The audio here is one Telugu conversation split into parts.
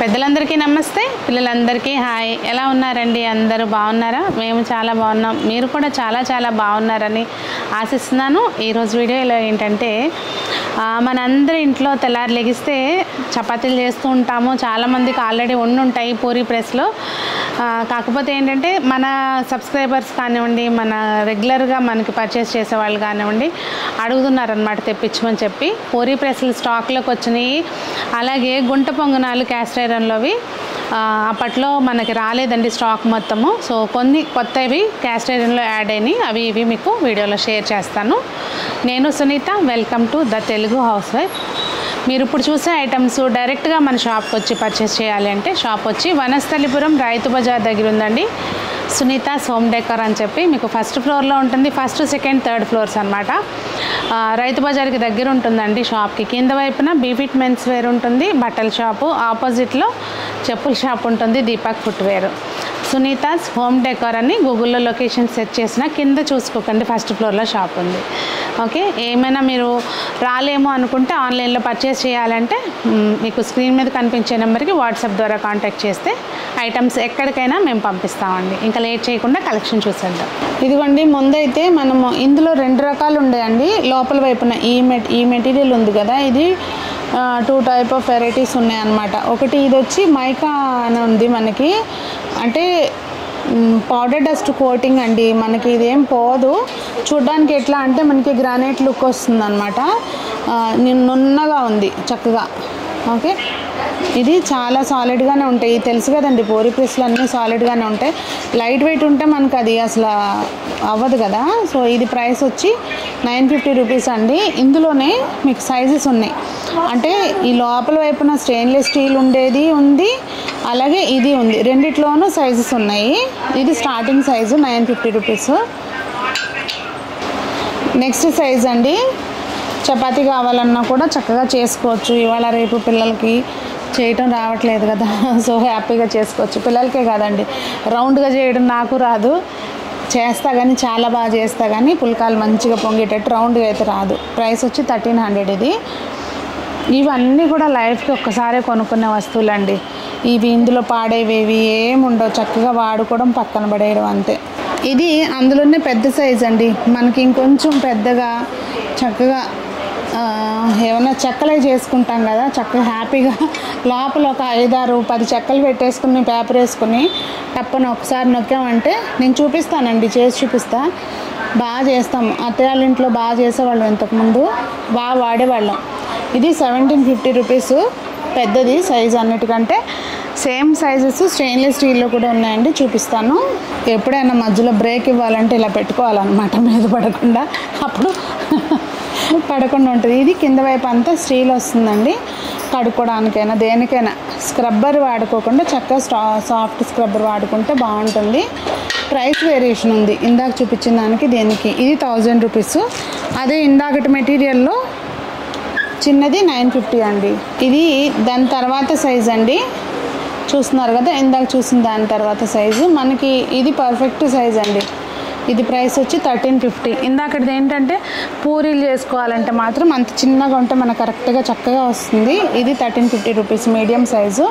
పెద్దలందరికీ నమస్తే, పిల్లలందరికీ హాయ్. ఎలా ఉన్నారండి? అందరూ బాగున్నారా? మేము చాలా బాగున్నాం. మీరు కూడా చాలా బాగున్నారని ఆశిస్తున్నాను. ఈరోజు వీడియోలో ఏంటంటే మనందరి ఇంట్లో తెల్లారి లెగిస్తే చపాతీలు చేస్తూ ఉంటాము. చాలామందికి ఆల్రెడీ ఉంటాయి పూరీ ప్రెస్లో. కాకపోతే ఏంటంటే మన సబ్స్క్రైబర్స్ కానివ్వండి, మన రెగ్యులర్గా మనకి పర్చేస్ చేసేవాళ్ళు కానివ్వండి అడుగుతున్నారనమాట తెప్పించమని చెప్పి. పూరీ ప్రెస్లు స్టాక్లోకి వచ్చినాయి. అలాగే గుంట పొంగనాలు క్యాస్ట్ ఐరన్లోవి అప్పట్లో మనకి రాలేదండి స్టాక్ మొత్తము. సో కొన్ని కొత్తవి క్యాస్ట్ ఐరన్లో యాడ్ అయినాయి. అవి ఇవి మీకు వీడియోలో షేర్ చేస్తాను. నేను Sunitha, welcome to the Telugu housewife. మీరు ఇప్పుడు చూసే ఐటమ్స్ డైరెక్ట్గా మన షాప్కి వచ్చి పర్చేస్ చేయాలి అంటే షాప్ వచ్చి వనస్థలిపురం రైతు బజార్ దగ్గర ఉందండి. సునీతాస్ హోమ్ డెకర్ అని చెప్పి మీకు ఫస్ట్ ఫ్లోర్లో ఉంటుంది. ఫస్ట్, సెకండ్, థర్డ్ ఫ్లోర్స్ అనమాట. రైతు బజార్కి దగ్గర ఉంటుందండి షాప్కి. కింద వైపున బీఫిట్ మెన్స్ వేర్ ఉంటుంది, బట్టల షాపు. ఆపోజిట్లో చెప్పుల షాప్ ఉంటుంది, Deepak footwear. Sunita's home decor అని గూగుల్లో లొకేషన్ సెర్చ్ చేసిన కింద చూసుకోకండి, ఫస్ట్ ఫ్లోర్లో షాప్ ఉంది. ఓకే, ఏమైనా మీరు రాలేమో అనుకుంటే ఆన్లైన్లో పర్చేస్ చేయాలంటే మీకు స్క్రీన్ మీద కనిపించే నెంబర్కి వాట్సాప్ ద్వారా కాంటాక్ట్ చేస్తే ఐటమ్స్ ఎక్కడికైనా మేము పంపిస్తామండి. ఇంకా లేట్ చేయకుండా కలెక్షన్ చూసేద్దాం. ఇదిగోండి, ముందైతే మనము ఇందులో 2 రకాలు ఉన్నాయండి. లోపల వైపున ఈ మెటీరియల్ ఉంది కదా, ఇది 2 టైప్ ఆఫ్ వెరైటీస్ ఉన్నాయన్నమాట. ఒకటి ఇది వచ్చి మైకా అని ఉంది మనకి, అంటే పౌడర్ డస్ట్ కోటింగ్ అండి. మనకి ఇదేం పోదు. చూడ్డానికి ఎట్లా అంటే మనకి గ్రానైట్ లుక్ వస్తుంది అనమాట. నున్నగా ఉంది చక్కగా. ఓకే, ఇది చాలా సాలిడ్గానే ఉంటాయి. తెలుసు కదండి, పూరీ ప్రెస్లు అన్నీ సాలిడ్గానే ఉంటాయి. లైట్ వెయిట్ ఉంటే మనకు అది అసలు అవ్వదు కదా. సో ఇది ప్రైస్ వచ్చి 950 రూపీస్ అండి. ఇందులోనే మీకు సైజెస్ ఉన్నాయి. అంటే ఈ లోపల వైపున స్టెయిన్లెస్ స్టీల్ ఉండేది ఉంది, అలాగే ఇది ఉంది. రెండిట్లోనూ సైజెస్ ఉన్నాయి. ఇది starting size 950 rupees. Next size అండి, చపాతీ కావాలన్నా కూడా చక్కగా చేసుకోవచ్చు. ఇవాళ రేపు పిల్లలకి చేయటం రావట్లేదు కదా, సో హ్యాపీగా చేసుకోవచ్చు. పిల్లలకే కాదండి, రౌండ్గా చేయడం నాకు రాదు. చేస్తా కానీ చాలా బాగా చేస్తా కానీ పుల్కాలు మంచిగా పొంగేటట్టు రౌండ్గా అయితే రాదు. ప్రైస్ వచ్చి 1300 ఇది. ఇవన్నీ కూడా లైఫ్కి ఒక్కసారే కొనుక్కునే వస్తువులు అండి. ఇవి ఇందులో పాడేవేవి ఏముండవు. చక్కగా వాడుకోవడం, పక్కన పడేయడం అంతే. ఇది అందులోనే పెద్ద సైజ్ అండి. మనకి ఇంకొంచెం పెద్దగా చక్కగా ఏమైనా చెక్కలే చేసుకుంటాం కదా, చక్కగా హ్యాపీగా లోపల ఒక 5-6-10 చెక్కలు పెట్టేసుకుని పేపర్ వేసుకుని తప్పని ఒకసారి నొక్కామంటే, నేను చూపిస్తానండి, చేసి చూపిస్తా. బాగా చేస్తాము. అత్తయ్య ఇంట్లో బాగా చేసేవాళ్ళం, ఇంతకుముందు బాగా వాడేవాళ్ళం. ఇది 1750 రూపీస్. పెద్దది సైజు అన్నిటికంటే. సేమ్ సైజెస్ స్టెయిన్లెస్ స్టీల్లో కూడా ఉన్నాయండి, చూపిస్తాను. ఎప్పుడైనా మధ్యలో బ్రేక్ ఇవ్వాలంటే ఇలా పెట్టుకోవాలన్నమాట, మీద పడకుండా. అప్పుడు పడకుండా ఉంటుంది. ఇది కింద వైపు అంతా స్టీల్ వస్తుందండి. కడుక్కోవడానికైనా దేనికైనా స్క్రబ్బర్ వాడుకోకుండా చక్కగా సాఫ్ట్ స్క్రబ్బర్ వాడుకుంటే బాగుంటుంది. ప్రైస్ వేరియేషన్ ఉంది ఇందాక చూపించిన దానికి దీనికి. ఇది 1000 రూపీస్. అదే ఇందాకటి మెటీరియల్లో చిన్నది 950 అండి. ఇది దాని తర్వాత సైజ్ అండి, చూస్తున్నారు కదా, ఇందాక చూసిన దాని తర్వాత సైజు. మనకి ఇది పర్ఫెక్ట్ సైజ్ అండి. ఇది ప్రైస్ వచ్చి 1350. ఇందాకటిది ఏంటంటే పూరీలు చేసుకోవాలంటే మాత్రం అంత చిన్నగా ఉంటే మనకు కరెక్ట్గా చక్కగా వస్తుంది. ఇది 1350 రూపీస్ మీడియం సైజు.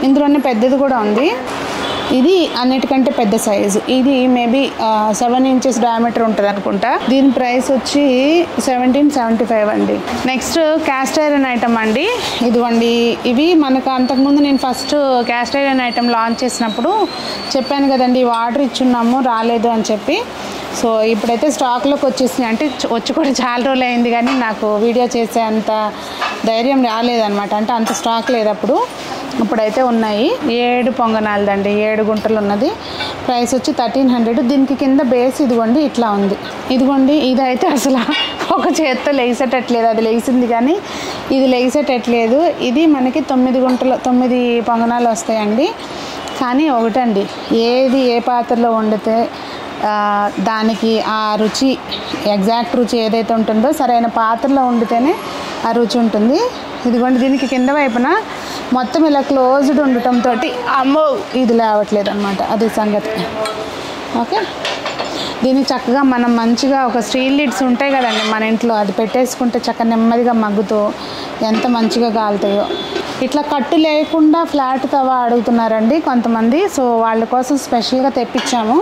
ఇందులోనే పెద్దది కూడా ఉంది. ఇది అన్నిటికంటే పెద్ద సైజు. ఇది మేబీ 7 ఇంచెస్ డయామీటర్ ఉంటుంది అనుకుంటా. దీని ప్రైస్ వచ్చి 1775 అండి. నెక్స్ట్ క్యాస్ట్ ఐరన్ ఐటమ్ అండి. ఇదిగోండి, ఇవి మనకు అంతకుముందు నేను first cast iron item launch చేసినప్పుడు చెప్పాను కదండి, ఆర్డర్ ఇచ్చున్నాము రాలేదు అని చెప్పి. సో ఇప్పుడైతే స్టాక్లోకి వచ్చేసినాయి. అంటే వచ్చి కూడా చాలా రోజులు అయింది కానీ నాకు వీడియో చేసే అంత ధైర్యం రాలేదన్నమాట. అంటే అంత స్టాక్ లేదు అప్పుడు. ఇప్పుడైతే ఉన్నాయి. 7 పొంగనాలదండి, 7 గుంటలు ఉన్నది. ప్రైస్ వచ్చి 1300. దీనికి కింద బేస్ ఇదిగోండి ఇట్లా ఉంది. ఇదిగోండి, ఇదైతే అసలు ఒక చేత్తో లేసేటట్లేదు. అది లేసింది కానీ ఇది లేసేటట్లేదు. ఇది మనకి 9 పొంగనాలు వస్తాయండి. కానీ ఒకటండి, ఏది ఏ పాత్రలో వండితే దానికి ఆ రుచి, ఎగ్జాక్ట్ రుచి ఏదైతే ఉంటుందో సరైన పాత్రలో వండితేనే ఆ రుచి ఉంటుంది. ఇదిగోండి, దీనికి కింద వైపున మొత్తం ఇలా క్లోజ్డ్ ఉండటంతో అమ్మో ఇది లేవట్లేదు అనమాట, అది సంగతి. ఓకే, దీన్ని చక్కగా మనం మంచిగా ఒక స్టీల్ లిడ్స్ ఉంటాయి కదండి మన ఇంట్లో, అది పెట్టేసుకుంటే చక్కగా నెమ్మదిగా మగ్గుతూ ఎంత మంచిగా కాలుతాయో. ఇట్లా కట్టు లేకుండా ఫ్లాట్ తవా అడుగుతున్నారండి కొంతమంది. సో వాళ్ళ కోసం స్పెషల్గా తెప్పించాము.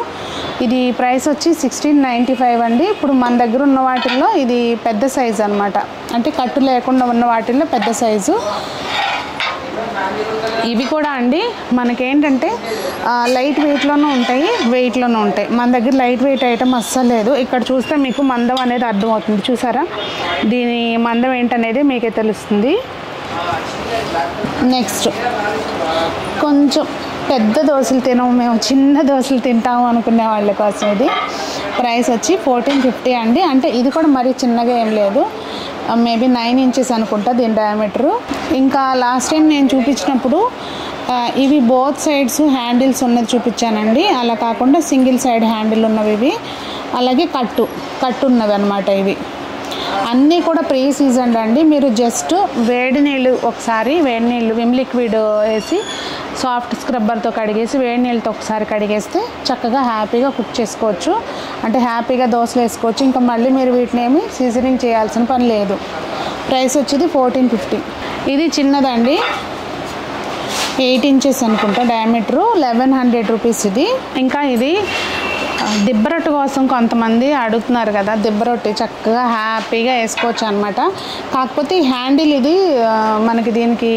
ఇది ప్రైస్ వచ్చి 1695 అండి. ఇప్పుడు మన దగ్గర ఉన్న వాటిల్లో ఇది పెద్ద సైజు అనమాట, అంటే కట్టు లేకుండా ఉన్న వాటిల్లో పెద్ద సైజు. ఇవి కూడా అండి మనకేంటంటే లైట్ వెయిట్లోనూ ఉంటాయి, వెయిట్లోనూ ఉంటాయి. మన దగ్గర లైట్ వెయిట్ ఐటమ్ అస్సలు లేదు. ఇక్కడ చూస్తే మీకు మందం అనేది అర్థమవుతుంది. చూసారా, దీని మందం ఏంటనేది మీకే తెలుస్తుంది. నెక్స్ట్ కొంచెం పెద్ద దోశలు తినము మేము, చిన్న దోశలు తింటాము అనుకునే వాళ్ళ కోసం ఇది. ప్రైస్ వచ్చి 1450 అండి. అంటే ఇది కూడా మరీ చిన్నగా ఏం లేదు, మేబీ 9 ఇంచెస్ అనుకుంటా దీని డయామీటరు. ఇంకా లాస్ట్ టైం నేను చూపించినప్పుడు ఇవి బోత్ సైడ్స్ హ్యాండిల్స్ ఉన్నది చూపించానండి. అలా కాకుండా సింగిల్ సైడ్ హ్యాండిల్ ఉన్నవి ఇవి. అలాగే కట్టు ఉన్నవి అనమాట ఇవి. అన్నీ కూడా ప్రీ సీజన్డ్ అండి. మీరు జస్ట్ వేడి నీళ్ళు ఒకసారి విమ్ లిక్విడ్ వేసి సాఫ్ట్ స్క్రబ్బర్తో కడిగేసి వేడి నీళ్ళతో ఒకసారి కడిగేస్తే చక్కగా హ్యాపీగా కుక్ చేసుకోవచ్చు. అంటే హ్యాపీగా దోశలు వేసుకోవచ్చు. ఇంకా మళ్ళీ మీరు వీటిని ఏమి సీజనింగ్ చేయాల్సిన పని లేదు. ప్రైస్ వచ్చేది 1450. ఇది చిన్నదండి, 8 ఇంచెస్ అనుకుంటా డయామీటరు, 1100 రూపీస్ ఇది. ఇంకా ఇది దిబ్బరొట్టు కోసం కొంతమంది అడుగుతున్నారు కదా, దిబ్బరొట్టి చక్కగా హ్యాపీగా వేసుకోవచ్చు అనమాట. కాకపోతే ఈ హ్యాండిల్ ఇది మనకి దీనికి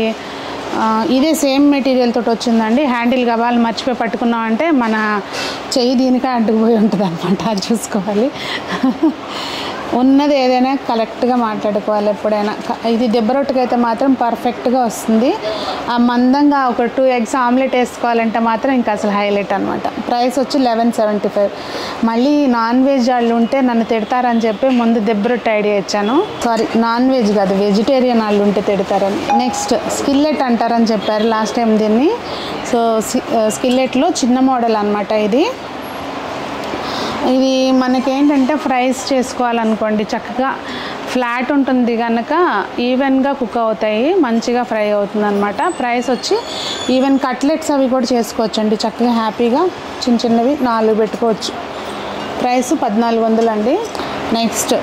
ఇదే సేమ్ మెటీరియల్ తోటి వచ్చిందండి. హ్యాండిల్ కావాలి మర్చిపోయి పట్టుకున్నామంటే మన చెయ్యి దీనికే అడ్డుకుపోయి ఉంటుంది అనమాట, అది చూసుకోవాలి. ఉన్నది ఏదైనా కరెక్ట్గా మాట్లాడుకోవాలి ఎప్పుడైనా. ఇది దెబ్బరొట్టుకు అయితే మాత్రం పర్ఫెక్ట్గా వస్తుంది. ఆ మందంగా ఒక 2 eggs ఆమ్లెట్ వేసుకోవాలంటే మాత్రం ఇంకా అసలు హైలైట్ అనమాట. ప్రైస్ వచ్చి 1175. మళ్ళీ నాన్ వెజ్ వాళ్ళు ఉంటే నన్ను తిడతారని చెప్పి ముందు దెబ్బరొట్టు ఐడియా ఇచ్చాను. సారీ, నాన్ వెజ్ కాదు, వెజిటేరియన్ వాళ్ళు ఉంటే తిడతారని. నెక్స్ట్ స్కిల్లెట్ అంటారని చెప్పారు లాస్ట్ టైం దీన్ని. సో స్కిల్లెట్లో చిన్న మోడల్ అనమాట ఇది. ఇది మనకేంటంటే ఫ్రైస్ చేసుకోవాలనుకోండి, చక్కగా ఫ్లాట్ ఉంటుంది కనుక ఈవెన్గా కుక్ అవుతాయి, మంచిగా ఫ్రై అవుతుంది అనమాట. ప్రైస్ వచ్చి ఈవెన్ కట్లెట్స్ అవి కూడా చేసుకోవచ్చు అండి, చక్కగా హ్యాపీగా చిన్నవి 4 పెట్టుకోవచ్చు. ప్రైస్ 1400 అండి. Next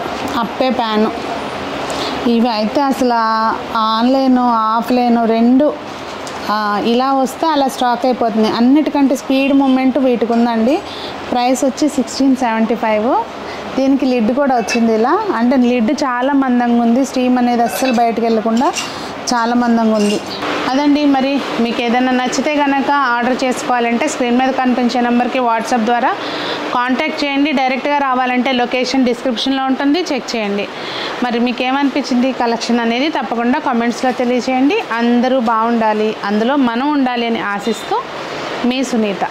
appe pan. ఇవి అయితే అసలు ఆన్లైన్ ఆఫ్లైన్ రెండు ఇలా వస్తే అలా స్టాక్ అయిపోతుంది. అన్నిటికంటే స్పీడ్ మూమెంట్ వీటికి ఉందండి. ప్రైస్ వచ్చి 1675. దీనికి లిడ్ కూడా వచ్చింది ఇలా, అంటే లిడ్ చాలా మందంగా ఉంది, స్టీమ్ అనేది అస్సలు బయటకు వెళ్ళకుండా చాలా మందంగా ఉంది. అదండి, మరి మీకు ఏదైనా నచ్చితే కనుక ఆర్డర్ చేసుకోవాలంటే స్క్రీన్ మీద కనిపించే నెంబర్కి వాట్సాప్ ద్వారా కాంటాక్ట్ చేయండి. డైరెక్ట్గా రావాలంటే లొకేషన్ డిస్క్రిప్షన్లో ఉంటుంది, చెక్ చేయండి. మరి మీకు ఏమనిపించింది కలెక్షన్ అనేది తప్పకుండా కామెంట్స్లో తెలియజేయండి. అందరూ బాగుండాలి, అందులో మనం ఉండాలి అని ఆశిస్తూ మీ సునీత.